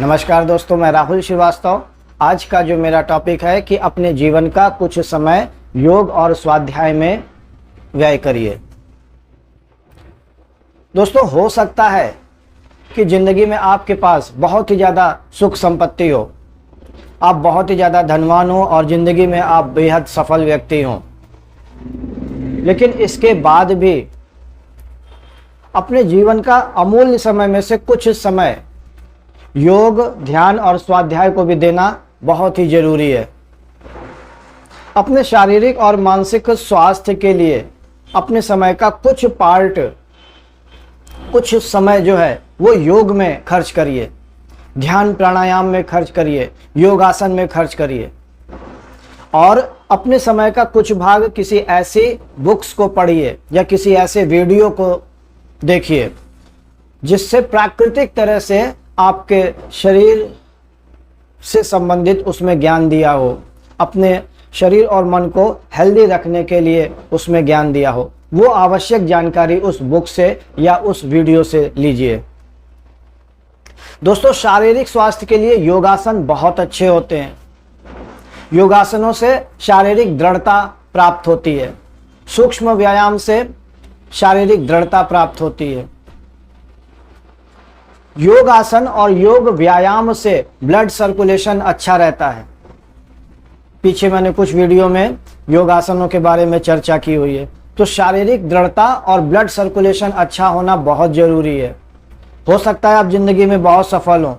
नमस्कार दोस्तों, मैं राहुल श्रीवास्तव। आज का जो मेरा टॉपिक है कि अपने जीवन का कुछ समय योग और स्वाध्याय में व्यय करिए। दोस्तों, हो सकता है कि ज़िंदगी में आपके पास बहुत ही ज़्यादा सुख संपत्ति हो, आप बहुत ही ज़्यादा धनवान हो और ज़िंदगी में आप बेहद सफल व्यक्ति हों, लेकिन इसके बाद भी अपने जीवन का अमूल्य समय में से कुछ समय योग, ध्यान और स्वाध्याय को भी देना बहुत ही जरूरी है। अपने शारीरिक और मानसिक स्वास्थ्य के लिए अपने समय का कुछ पार्ट, कुछ समय जो है वो योग में खर्च करिए, ध्यान प्राणायाम में खर्च करिए, योगासन में खर्च करिए और अपने समय का कुछ भाग किसी ऐसी बुक्स को पढ़िए या किसी ऐसे वीडियो को देखिए जिससे प्राकृतिक तरह से आपके शरीर से संबंधित उसमें ज्ञान दिया हो, अपने शरीर और मन को हेल्दी रखने के लिए उसमें ज्ञान दिया हो। वो आवश्यक जानकारी उस बुक से या उस वीडियो से लीजिए। दोस्तों, शारीरिक स्वास्थ्य के लिए योगासन बहुत अच्छे होते हैं। योगासनों से शारीरिक दृढ़ता प्राप्त होती है, सूक्ष्म व्यायाम से शारीरिक दृढ़ता प्राप्त होती है। योगासन और योग व्यायाम से ब्लड सर्कुलेशन अच्छा रहता है। पीछे मैंने कुछ वीडियो में योगासनों के बारे में चर्चा की हुई है। तो शारीरिक दृढ़ता और ब्लड सर्कुलेशन अच्छा होना बहुत जरूरी है। हो सकता है आप जिंदगी में बहुत सफल हो,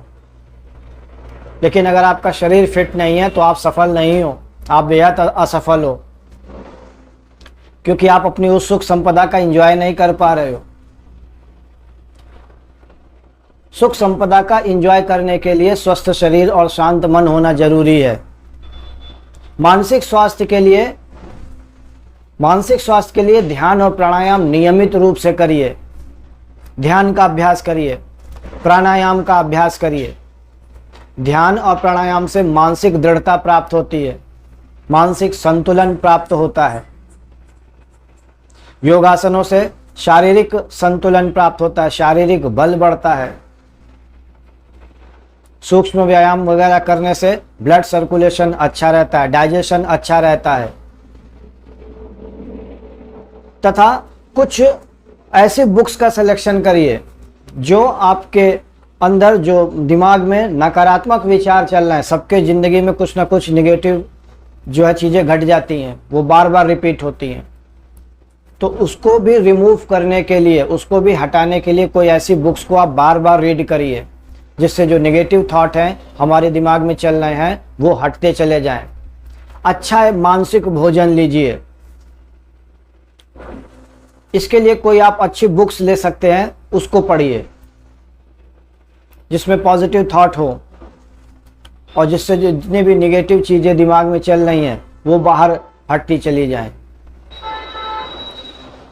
लेकिन अगर आपका शरीर फिट नहीं है तो आप सफल नहीं हो, आप बेहद असफल हो, क्योंकि आप अपनी उस सुख संपदा का एंजॉय नहीं कर पा रहे हो। सुख संपदा का एंजॉय करने के लिए स्वस्थ शरीर और शांत मन होना जरूरी है। मानसिक स्वास्थ्य के लिए ध्यान और प्राणायाम नियमित रूप से करिए। ध्यान का अभ्यास करिए, प्राणायाम का अभ्यास करिए। ध्यान और प्राणायाम से मानसिक दृढ़ता प्राप्त होती है, मानसिक संतुलन प्राप्त होता है। योगासनों से शारीरिक संतुलन प्राप्त होता है, शारीरिक बल बढ़ता है। सूक्ष्म व्यायाम वगैरह करने से ब्लड सर्कुलेशन अच्छा रहता है, डाइजेशन अच्छा रहता है। तथा कुछ ऐसी बुक्स का सिलेक्शन करिए जो आपके अंदर, जो दिमाग में नकारात्मक विचार चल रहे हैं, सबके ज़िंदगी में कुछ ना कुछ निगेटिव जो है चीज़ें घट जाती हैं, वो बार बार रिपीट होती हैं। तो उसको भी रिमूव करने के लिए, उसको भी हटाने के लिए कोई ऐसी बुक्स को आप बार बार रीड करिए जिससे जो नेगेटिव थॉट हैं हमारे दिमाग में चल रहे हैं वो हटते चले जाएं। अच्छा मानसिक भोजन लीजिए। इसके लिए कोई आप अच्छी बुक्स ले सकते हैं, उसको पढ़िए जिसमें पॉजिटिव थॉट हो और जिससे जितनी भी नेगेटिव चीज़ें दिमाग में चल रही हैं वो बाहर हटती चली जाएं।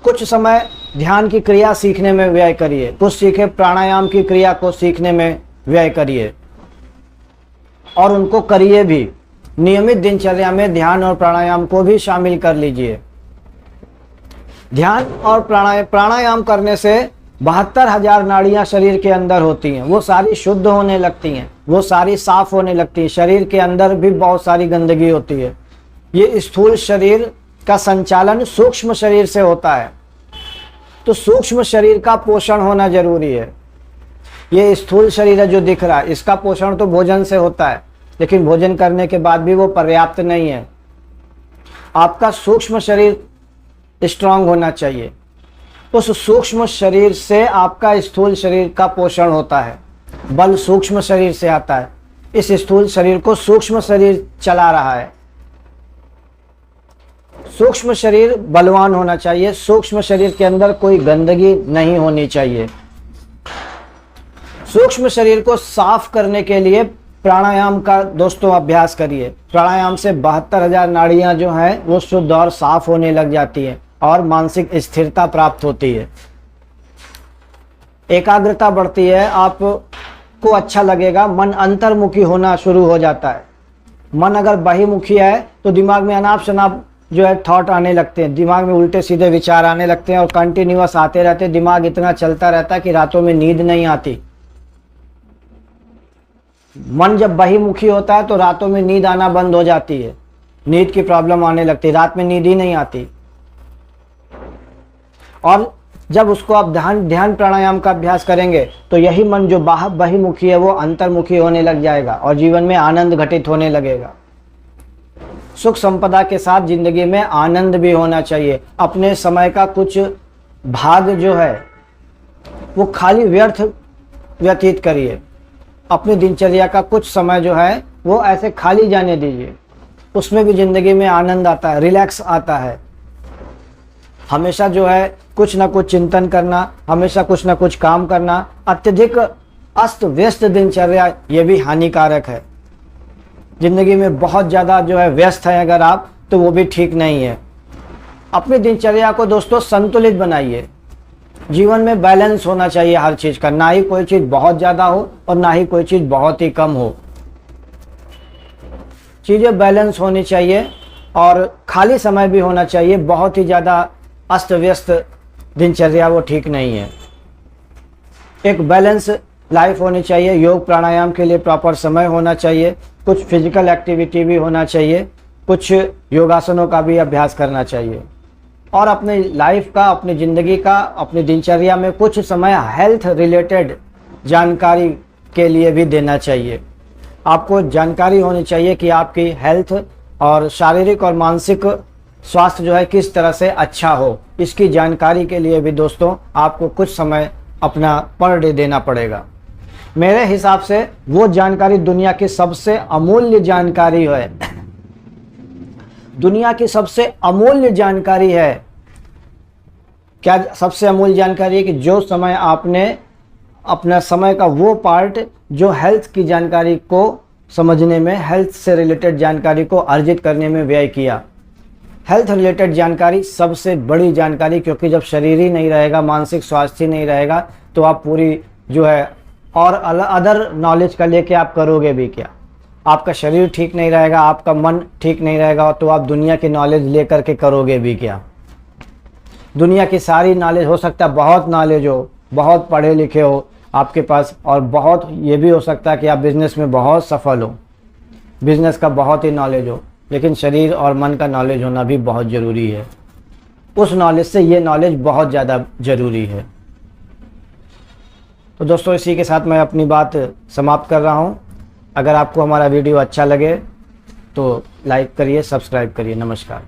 कुछ समय ध्यान की क्रिया सीखने में व्यय करिए, कुछ सीखे प्राणायाम की क्रिया को सीखने में व्यय करिए और उनको करिए भी। नियमित दिनचर्या में ध्यान और प्राणायाम को भी शामिल कर लीजिए। ध्यान और प्राणायाम करने से 72,000 नाड़ियां शरीर के अंदर होती हैं, वो सारी शुद्ध होने लगती हैं, वो सारी साफ होने लगती हैं। शरीर के अंदर भी बहुत सारी गंदगी होती है। ये स्थूल शरीर का संचालन सूक्ष्म शरीर से होता है, तो सूक्ष्म शरीर का पोषण होना जरूरी है। ये स्थूल शरीर है जो दिख रहा है, इसका पोषण तो भोजन से होता है, लेकिन भोजन करने के बाद भी वो पर्याप्त नहीं है। आपका सूक्ष्म शरीर स्ट्रांग होना चाहिए। उस सूक्ष्म शरीर से आपका स्थूल शरीर का पोषण होता है, बल सूक्ष्म शरीर से आता है। इस स्थूल शरीर को सूक्ष्म शरीर चला रहा है। सूक्ष्म शरीर बलवान होना चाहिए, सूक्ष्म शरीर के अंदर कोई गंदगी नहीं होनी चाहिए। सूक्ष्म शरीर को साफ करने के लिए प्राणायाम का दोस्तों अभ्यास करिए। प्राणायाम से 72,000 नाड़ियां जो हैं वो शुद्ध और साफ होने लग जाती हैं और मानसिक स्थिरता प्राप्त होती है, एकाग्रता बढ़ती है, आपको अच्छा लगेगा, मन अंतर्मुखी होना शुरू हो जाता है। मन अगर बहिमुखी है तो दिमाग में अनाप शनाप जो है थॉट आने लगते हैं, दिमाग में उल्टे सीधे विचार आने लगते हैं और कंटिन्यूअस आते रहते हैं। दिमाग इतना चलता रहता है कि रातों में नींद नहीं आती। मन जब बहिमुखी होता है तो रातों में नींद आना बंद हो जाती है, नींद की प्रॉब्लम आने लगती है, रात में नींद ही नहीं आती। और जब उसको आप ध्यान प्राणायाम का अभ्यास करेंगे तो यही मन जो बहिमुखी है वो अंतर्मुखी होने लग जाएगा और जीवन में आनंद घटित होने लगेगा। सुख संपदा के साथ जिंदगी में आनंद भी होना चाहिए। अपने समय का कुछ भाग जो है वो खाली व्यर्थ व्यतीत करिए। अपनी दिनचर्या का कुछ समय जो है वो ऐसे खाली जाने दीजिए, उसमें भी जिंदगी में आनंद आता है, रिलैक्स आता है। हमेशा जो है कुछ ना कुछ चिंतन करना, हमेशा कुछ ना कुछ काम करना, अत्यधिक अस्त व्यस्त दिनचर्या ये भी हानिकारक है। जिंदगी में बहुत ज़्यादा जो है व्यस्त है अगर आप, तो वो भी ठीक नहीं है। अपनी दिनचर्या को दोस्तों संतुलित बनाइए। जीवन में बैलेंस होना चाहिए हर चीज़ का, ना ही कोई चीज़ बहुत ज़्यादा हो और ना ही कोई चीज़ बहुत ही कम हो। चीज़ें बैलेंस होनी चाहिए और खाली समय भी होना चाहिए। बहुत ही ज़्यादा अस्त व्यस्त दिनचर्या वो ठीक नहीं है। एक बैलेंस लाइफ होनी चाहिए। योग प्राणायाम के लिए प्रॉपर समय होना चाहिए, कुछ फिजिकल एक्टिविटी भी होना चाहिए, कुछ योगासनों का भी अभ्यास करना चाहिए और अपनी लाइफ का, अपनी ज़िंदगी का, अपनी दिनचर्या में कुछ समय हेल्थ रिलेटेड जानकारी के लिए भी देना चाहिए। आपको जानकारी होनी चाहिए कि आपकी हेल्थ और शारीरिक और मानसिक स्वास्थ्य जो है किस तरह से अच्छा हो। इसकी जानकारी के लिए भी दोस्तों आपको कुछ समय अपना पर डे देना पड़ेगा। मेरे हिसाब से वो जानकारी दुनिया की सबसे अमूल्य जानकारी है। दुनिया की सबसे अमूल्य जानकारी है। क्या सबसे अमूल्य जानकारी है? कि जो समय आपने अपना समय का वो पार्ट जो हेल्थ की जानकारी को समझने में, हेल्थ से रिलेटेड जानकारी को अर्जित करने में व्यय किया। हेल्थ रिलेटेड जानकारी सबसे बड़ी जानकारी, क्योंकि जब शरीर ही नहीं रहेगा, मानसिक स्वास्थ्य ही नहीं रहेगा, तो आप पूरी जो है और अदर नॉलेज का लेके आप करोगे भी क्या? आपका शरीर ठीक नहीं रहेगा, आपका मन ठीक नहीं रहेगा, तो आप दुनिया की नॉलेज लेकर के करोगे भी क्या? दुनिया की सारी नॉलेज हो सकता है, बहुत नॉलेज हो, बहुत पढ़े लिखे हो आपके पास, और बहुत ये भी हो सकता है कि आप बिजनेस में बहुत सफल हो, बिजनेस का बहुत ही नॉलेज हो, लेकिन शरीर और मन का नॉलेज होना भी बहुत ज़रूरी है। उस नॉलेज से ये नॉलेज बहुत ज़्यादा ज़रूरी है। तो दोस्तों इसी के साथ मैं अपनी बात समाप्त कर रहा हूँ। अगर आपको हमारा वीडियो अच्छा लगे तो लाइक करिए, सब्सक्राइब करिए। नमस्कार।